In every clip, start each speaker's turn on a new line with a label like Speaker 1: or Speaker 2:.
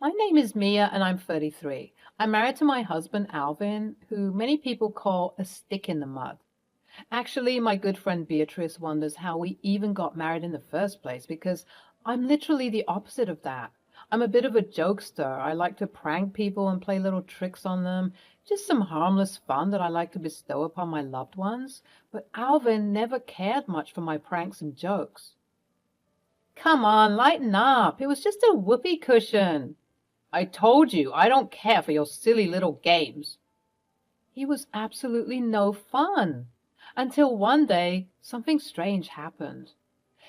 Speaker 1: My name is Mia and I'm 33. I'm married to my husband Alvin, who many people call a stick in the mud. Actually, my good friend Beatrice wonders how we even got married in the first place because I'm literally the opposite of that. I'm a bit of a jokester. I like to prank people and play little tricks on them, just some harmless fun that I like to bestow upon my loved ones. But Alvin never cared much for my pranks and jokes. Come on, lighten up. It was just a whoopee cushion. I told you, I don't care for your silly little games. He was absolutely no fun. Until one day, something strange happened.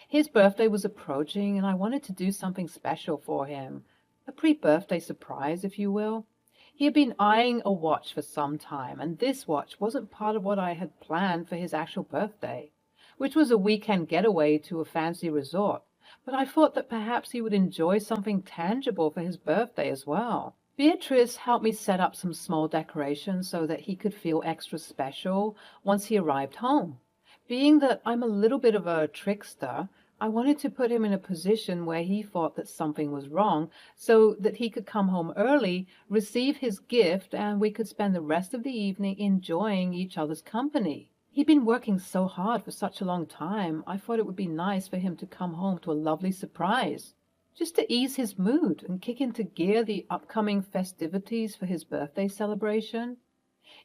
Speaker 1: His birthday was approaching, and I wanted to do something special for him. A pre-birthday surprise, if you will. He had been eyeing a watch for some time, and this watch wasn't part of what I had planned for his actual birthday, which was a weekend getaway to a fancy resort. But I thought that perhaps he would enjoy something tangible for his birthday as well. Beatrice helped me set up some small decorations so that he could feel extra special once he arrived home. Being that I'm a little bit of a trickster, I wanted to put him in a position where he thought that something was wrong so that he could come home early, receive his gift, and we could spend the rest of the evening enjoying each other's company. He'd been working so hard for such a long time, I thought it would be nice for him to come home to a lovely surprise, just to ease his mood and kick into gear the upcoming festivities for his birthday celebration.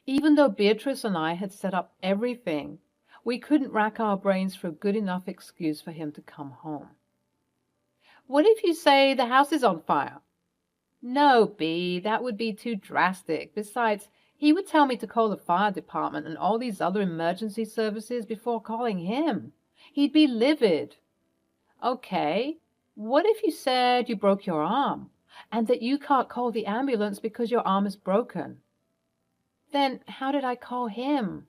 Speaker 1: Even though Beatrice and I had set up everything, we couldn't rack our brains for a good enough excuse for him to come home. What if you say the house is on fire? No, Bee, that would be too drastic. Besides, he would tell me to call the fire department and all these other emergency services before calling him. He'd be livid. Okay, what if you said you broke your arm and that you can't call the ambulance because your arm is broken? Then how did I call him?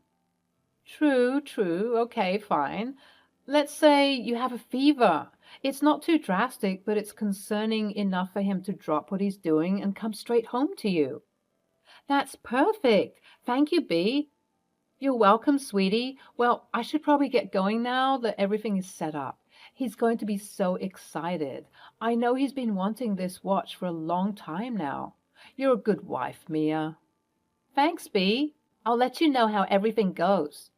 Speaker 1: True, true. Okay, fine. Let's say you have a fever. It's not too drastic, but it's concerning enough for him to drop what he's doing and come straight home to you. That's perfect. Thank you, Bee. You're welcome, sweetie. Well, I should probably get going now that everything is set up. He's going to be so excited. I know he's been wanting this watch for a long time now. You're a good wife, Mia. Thanks, Bee. I'll let you know how everything goes.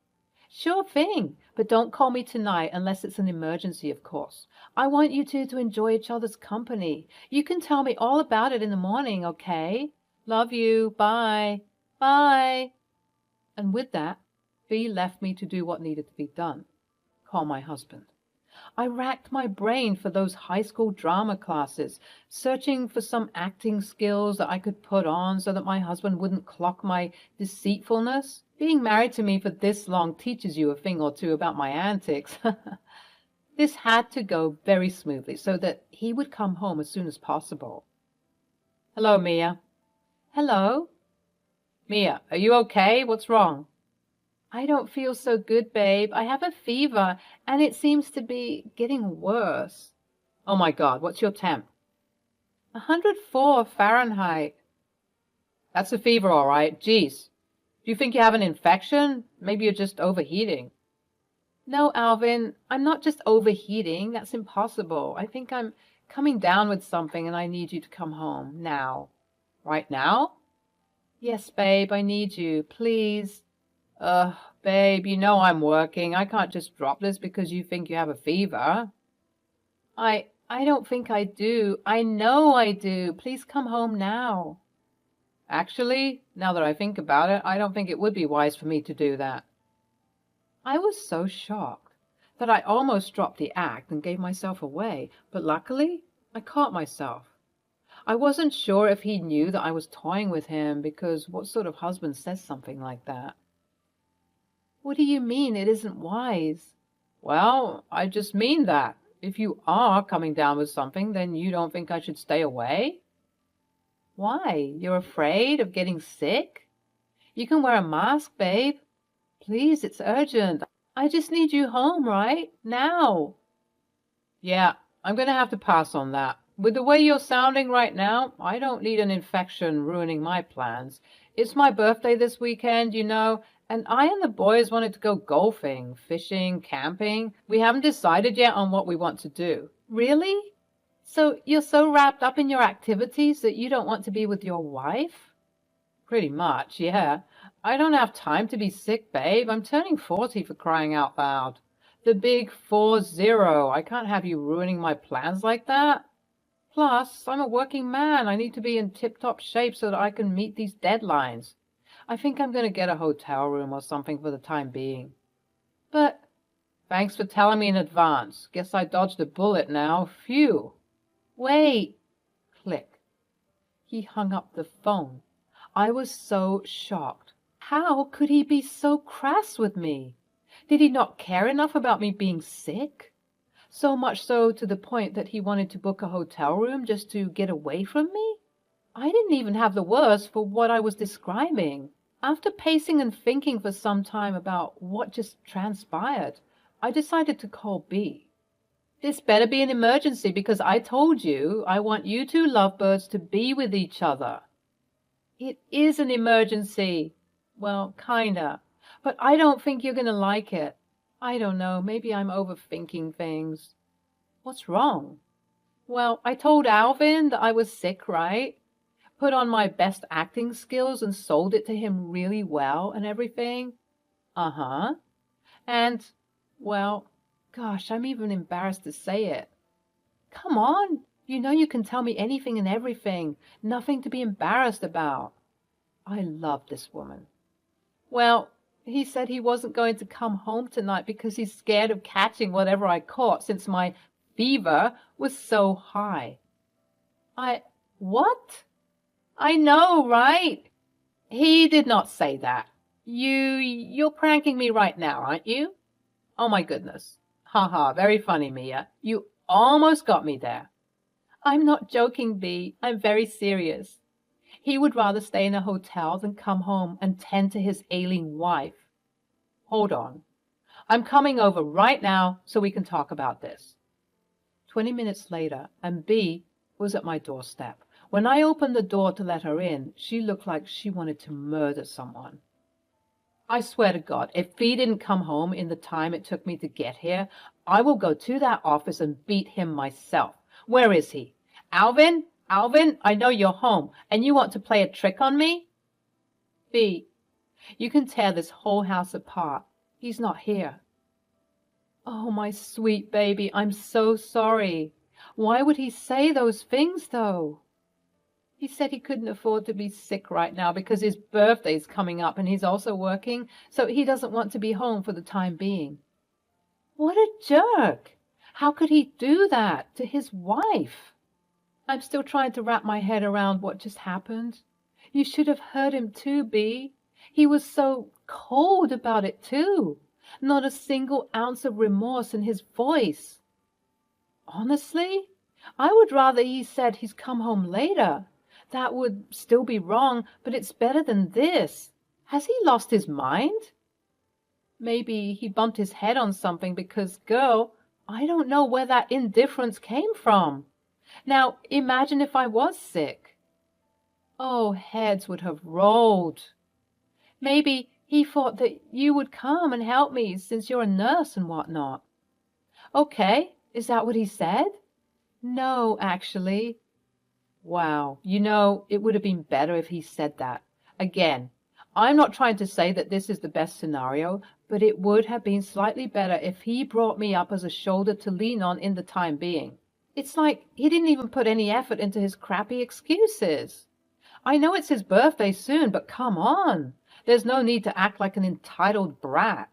Speaker 1: Sure thing, but don't call me tonight unless it's an emergency, of course. I want you two to enjoy each other's company. You can tell me all about it in the morning, okay? Love you. Bye. Bye. And with that, Bee left me to do what needed to be done. Call my husband. I racked my brain for those high school drama classes, searching for some acting skills that I could put on so that my husband wouldn't clock my deceitfulness. Being married to me for this long teaches you a thing or two about my antics. This had to go very smoothly so that he would come home as soon as possible. Hello, Mia. Hello? Mia, are you okay? What's wrong? I don't feel so good, babe. I have a fever, and it seems to be getting worse. Oh my God, what's your temp? 104 Fahrenheit. That's a fever, all right. Geez. Do you think you have an infection? Maybe you're just overheating. No, Alvin, I'm not just overheating. That's impossible. I think I'm coming down with something, and I need you to come home now. Right now? Yes, babe, I need you. Please. Babe, you know I'm working. I can't just drop this because you think you have a fever. I don't think I do. I know I do. Please come home now. Actually, now that I think about it, I don't think it would be wise for me to do that. I was so shocked that I almost dropped the act and gave myself away, but luckily I caught myself. I wasn't sure if he knew that I was toying with him, because what sort of husband says something like that? What do you mean it isn't wise? Well, I just mean that. If you are coming down with something, then you don't think I should stay away? Why? You're afraid of getting sick? You can wear a mask, babe. Please, it's urgent. I just need you home, right? Now. Yeah, I'm going to have to pass on that. With the way you're sounding right now, I don't need an infection ruining my plans. It's my birthday this weekend, you know, and I and the boys wanted to go golfing, fishing, camping. We haven't decided yet on what we want to do. Really? So you're so wrapped up in your activities that you don't want to be with your wife? Pretty much, yeah. I don't have time to be sick, babe. I'm turning 40 for crying out loud. The big 40. I can't have you ruining my plans like that. Plus, I'm a working man. I need to be in tip-top shape so that I can meet these deadlines. I think I'm going to get a hotel room or something for the time being. But thanks for telling me in advance. Guess I dodged a bullet now. Phew. Wait. Click. He hung up the phone. I was so shocked. How could he be so crass with me? Did he not care enough about me being sick? So much so to the point that he wanted to book a hotel room just to get away from me? I didn't even have the words for what I was describing. After pacing and thinking for some time about what just transpired, I decided to call B. This better be an emergency because I told you I want you two lovebirds to be with each other. It is an emergency. Well, kinda. But I don't think you're gonna like it. I don't know, maybe I'm overthinking things. What's wrong? Well, I told Alvin that I was sick, right? Put on my best acting skills and sold it to him really well and everything. Uh-huh. And, well, gosh, I'm even embarrassed to say it. Come on, you know you can tell me anything and everything. Nothing to be embarrassed about. I love this woman. Well, he said he wasn't going to come home tonight because he's scared of catching whatever I caught since my fever was so high. What? I know, right? He did not say that. You're pranking me right now, aren't you? Oh my goodness. Ha ha, very funny, Mia. You almost got me there. I'm not joking, B. I'm very serious. He would rather stay in a hotel than come home and tend to his ailing wife. Hold on. I'm coming over right now so we can talk about this. 20 minutes later, and B was at my doorstep. When I opened the door to let her in, she looked like she wanted to murder someone. I swear to God, if B didn't come home in the time it took me to get here, I will go to that office and beat him myself. Where is he? Alvin? Alvin, I know you're home, and you want to play a trick on me? B, you can tear this whole house apart. He's not here. Oh, my sweet baby, I'm so sorry. Why would he say those things, though? He said he couldn't afford to be sick right now because his birthday's coming up and he's also working, so he doesn't want to be home for the time being. What a jerk! How could he do that to his wife? I'm still trying to wrap my head around what just happened. You should have heard him too, Bee. He was so cold about it too. Not a single ounce of remorse in his voice. Honestly, I would rather he said he's come home later. That would still be wrong, but it's better than this. Has he lost his mind? Maybe he bumped his head on something because, girl, I don't know where that indifference came from. Now, imagine if I was sick. Oh, heads would have rolled. Maybe he thought that you would come and help me since you're a nurse and whatnot. Okay, is that what he said? No, actually. Wow, you know, it would have been better if he said that. Again, I'm not trying to say that this is the best scenario, but it would have been slightly better if he brought me up as a shoulder to lean on in the time being. It's like he didn't even put any effort into his crappy excuses. I know it's his birthday soon, but come on. There's no need to act like an entitled brat.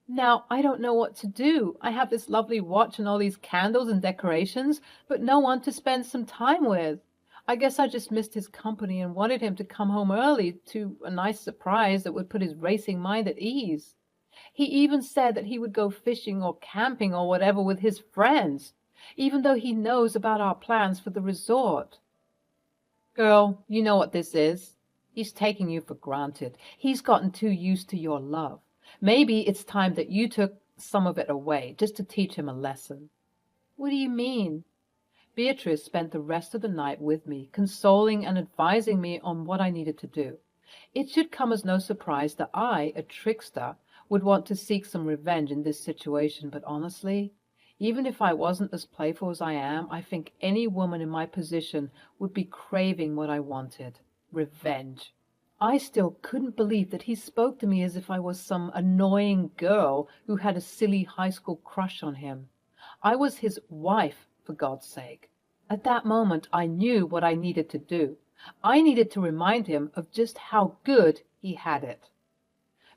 Speaker 1: Now, I don't know what to do. I have this lovely watch and all these candles and decorations, but no one to spend some time with. I guess I just missed his company and wanted him to come home early to a nice surprise that would put his racing mind at ease. He even said that he would go fishing or camping or whatever with his friends, even though he knows about our plans for the resort. Girl, you know what this is. He's taking you for granted. He's gotten too used to your love. Maybe it's time that you took some of it away, just to teach him a lesson. What do you mean? Beatrice spent the rest of the night with me, consoling and advising me on what I needed to do. It should come as no surprise that I, a trickster, would want to seek some revenge in this situation, but honestly, Even if I wasn't as playful as I am, I think any woman in my position would be craving what I wanted: revenge. I still couldn't believe that he spoke to me as if I was some annoying girl who had a silly high school crush on him. I was his wife, for God's sake. At that moment, I knew what I needed to do. I needed to remind him of just how good he had it.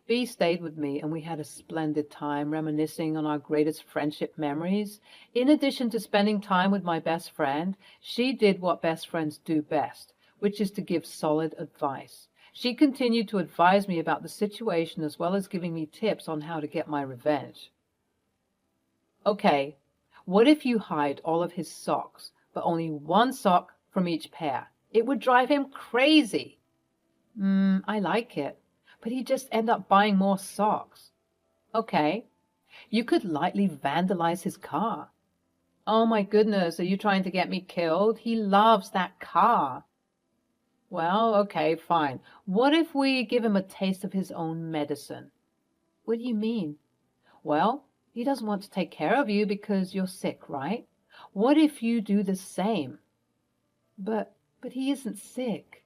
Speaker 1: Bea stayed with me, and we had a splendid time reminiscing on our greatest friendship memories. In addition to spending time with my best friend, she did what best friends do best, which is to give solid advice. She continued to advise me about the situation as well as giving me tips on how to get my revenge. Okay, what if you hide all of his socks, but only one sock from each pair? It would drive him crazy. I like it, but he'd just end up buying more socks. Okay, you could lightly vandalize his car. Oh my goodness, are you trying to get me killed? He loves that car. Well, okay, fine. What if we give him a taste of his own medicine? What do you mean? Well, he doesn't want to take care of you because you're sick, right? What if you do the same? But he isn't sick.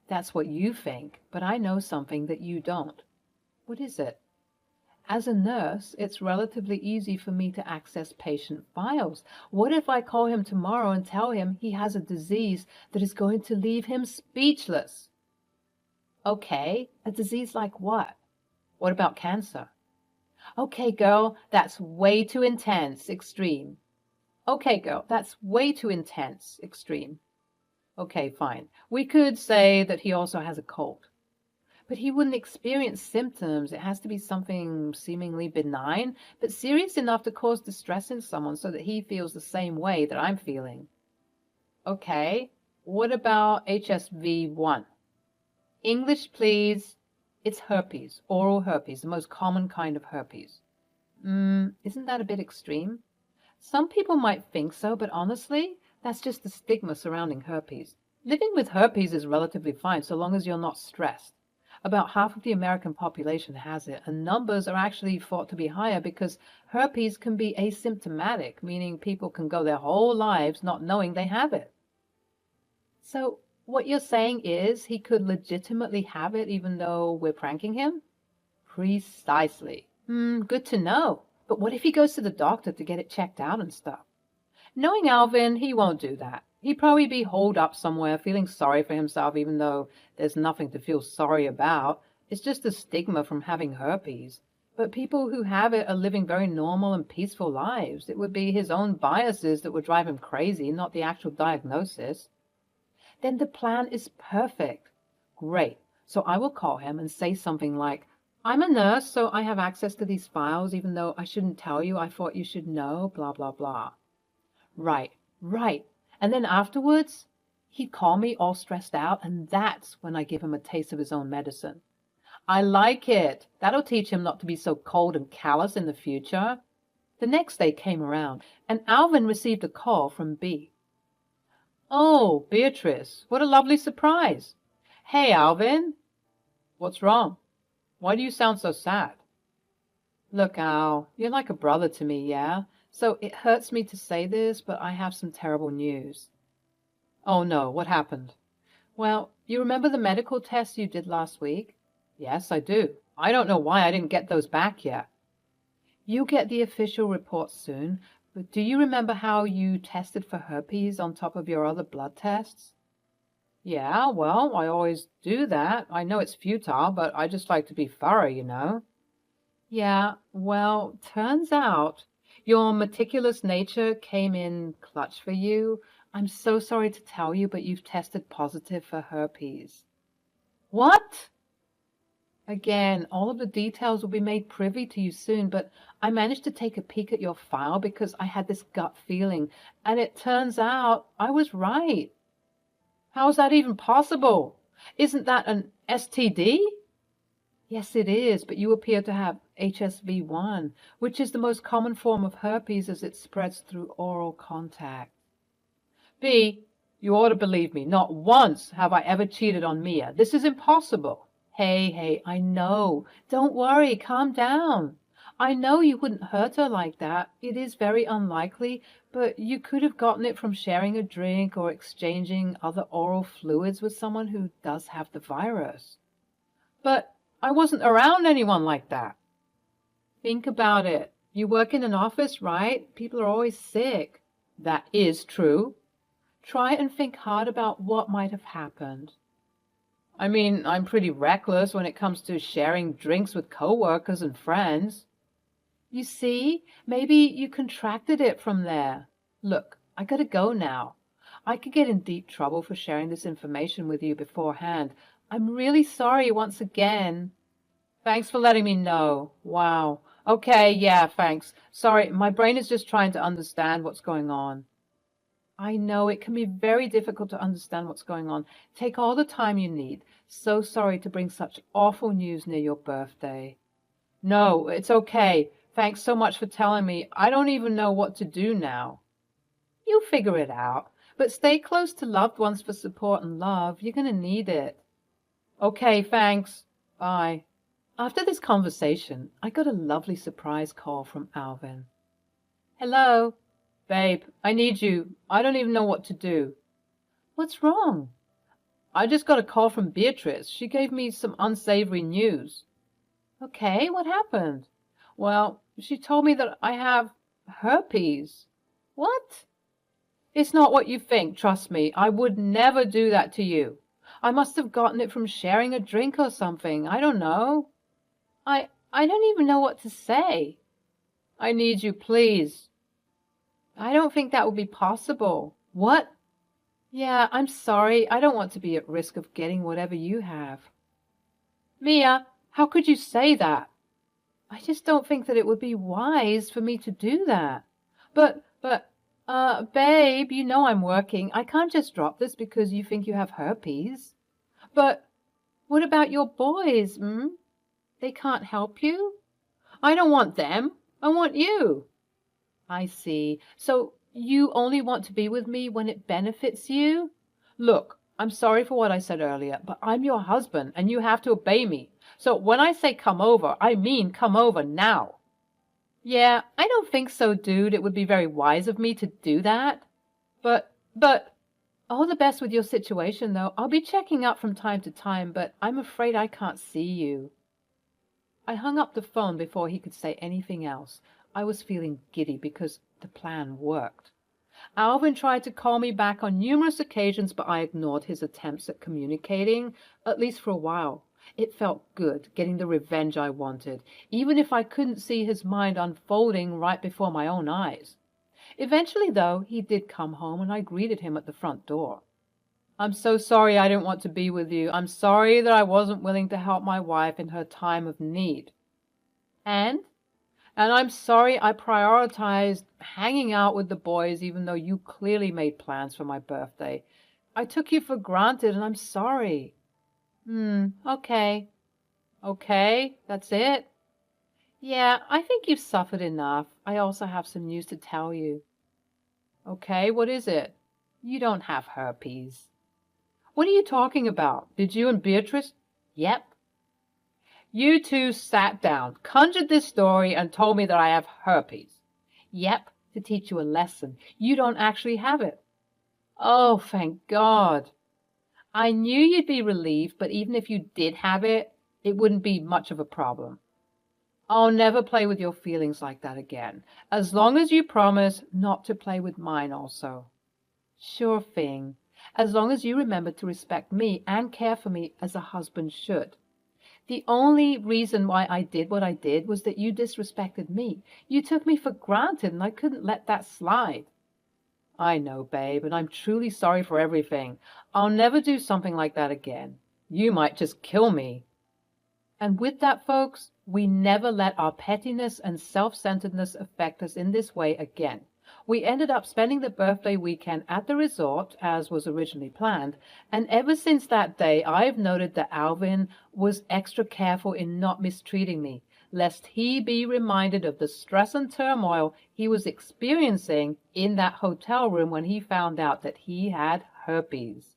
Speaker 1: That's what you think, but I know something that you don't. What is it? As a nurse, it's relatively easy for me to access patient files. What if I call him tomorrow and tell him he has a disease that is going to leave him speechless? Okay, a disease like what? What about cancer? Okay, girl, that's way too intense, extreme. Okay, girl, that's way too intense, extreme. Okay, fine. We could say that he also has a cold. But he wouldn't experience symptoms. It has to be something seemingly benign, but serious enough to cause distress in someone so that he feels the same way that I'm feeling. Okay, what about HSV-1? English, please. It's herpes, oral herpes, the most common kind of herpes. Isn't that a bit extreme? Some people might think so, but honestly, that's just the stigma surrounding herpes. Living with herpes is relatively fine so long as you're not stressed. About half of the American population has it, and numbers are actually thought to be higher because herpes can be asymptomatic, meaning people can go their whole lives not knowing they have it. So what you're saying is he could legitimately have it even though we're pranking him? Precisely. Good to know. But what if he goes to the doctor to get it checked out and stuff? Knowing Alvin, he won't do that. He'd probably be holed up somewhere feeling sorry for himself even though there's nothing to feel sorry about. It's just a stigma from having herpes. But people who have it are living very normal and peaceful lives. It would be his own biases that would drive him crazy, not the actual diagnosis. Then the plan is perfect. Great. So I will call him and say something like, I'm a nurse, so I have access to these files, even though I shouldn't tell you. I thought you should know, blah, blah, blah. Right. And then afterwards, he'd call me all stressed out, and that's when I give him a taste of his own medicine. I like it. That'll teach him not to be so cold and callous in the future. The next day came around, and Alvin received a call from Bea. Oh, Beatrice, what a lovely surprise. Hey, Alvin. What's wrong? Why do you sound so sad? Look, Al, you're like a brother to me, yeah? So it hurts me to say this, but I have some terrible news. Oh no, what happened? Well, you remember the medical tests you did last week? Yes, I do. I don't know why I didn't get those back yet. You'll get the official report soon, but do you remember how you tested for herpes on top of your other blood tests? Yeah, well, I always do that. I know it's futile, but I just like to be thorough, you know. Yeah, well, turns out your meticulous nature came in clutch for you. I'm so sorry to tell you, but you've tested positive for herpes. What? Again, all of the details will be made privy to you soon, but I managed to take a peek at your file because I had this gut feeling, and it turns out I was right. How is that even possible? Isn't that an STD? Yes, it is, but you appear to have HSV-1, which is the most common form of herpes as it spreads through oral contact. Bea, you ought to believe me. Not once have I ever cheated on Mia. This is impossible. Hey, I know. Don't worry. Calm down. I know you wouldn't hurt her like that. It is very unlikely, but you could have gotten it from sharing a drink or exchanging other oral fluids with someone who does have the virus. But I wasn't around anyone like that. Think about it. You work in an office, right? People are always sick. That is true. Try and think hard about what might have happened. I mean, I'm pretty reckless when it comes to sharing drinks with coworkers and friends. You see, maybe you contracted it from there. Look, I gotta go now. I could get in deep trouble for sharing this information with you beforehand. I'm really sorry once again. Thanks for letting me know. Wow. Okay, yeah, thanks. Sorry, my brain is just trying to understand what's going on. I know it can be very difficult to understand what's going on. Take all the time you need. So sorry to bring such awful news near your birthday. No, it's okay. Thanks so much for telling me. I don't even know what to do now. You'll figure it out. But stay close to loved ones for support and love. You're going to need it. Okay, thanks. Bye. After this conversation, I got a lovely surprise call from Alvin. Hello. Babe, I need you. I don't even know what to do. What's wrong? I just got a call from Beatrice. She gave me some unsavory news. Okay, what happened? Well, she told me that I have herpes. What? It's not what you think, trust me. I would never do that to you. I must have gotten it from sharing a drink or something. I don't know. I don't even know what to say. I need you, please. I don't think that would be possible. What? Yeah, I'm sorry. I don't want to be at risk of getting whatever you have. Mia, how could you say that? I just don't think that it would be wise for me to do that. Babe, you know I'm working. I can't just drop this because you think you have herpes. But what about your boys, hmm? They can't help you? I don't want them. I want you. I see. So you only want to be with me when it benefits you? Look, I'm sorry for what I said earlier, but I'm your husband and you have to obey me. So when I say come over, I mean come over now. Yeah, I don't think so, dude. It would be very wise of me to do that. But, all the best with your situation, though. I'll be checking up from time to time, but I'm afraid I can't see you. I hung up the phone before he could say anything else. I was feeling giddy because the plan worked. Alvin tried to call me back on numerous occasions, but I ignored his attempts at communicating, at least for a while. It felt good, getting the revenge I wanted, even if I couldn't see his mind unfolding right before my own eyes. Eventually, though, he did come home, and I greeted him at the front door. I'm so sorry I didn't want to be with you. I'm sorry that I wasn't willing to help my wife in her time of need. And I'm sorry I prioritized hanging out with the boys even though you clearly made plans for my birthday. I took you for granted, and I'm sorry. Okay. Okay, that's it? Yeah, I think you've suffered enough. I also have some news to tell you. Okay, what is it? You don't have herpes. What are you talking about? Did you and Beatrice? Yep. You two sat down, conjured this story, and told me that I have herpes. Yep, to teach you a lesson. You don't actually have it. Oh, thank God. I knew you'd be relieved, but even if you did have it, it wouldn't be much of a problem. I'll never play with your feelings like that again, as long as you promise not to play with mine also. Sure thing, as long as you remember to respect me and care for me as a husband should. The only reason why I did what I did was that you disrespected me. You took me for granted, and I couldn't let that slide. I know, babe, and I'm truly sorry for everything. I'll never do something like that again. You might just kill me. And with that, folks, we never let our pettiness and self-centeredness affect us in this way again. We ended up spending the birthday weekend at the resort, as was originally planned, and ever since that day, I've noted that Alvin was extra careful in not mistreating me, lest he be reminded of the stress and turmoil he was experiencing in that hotel room when he found out that he had herpes.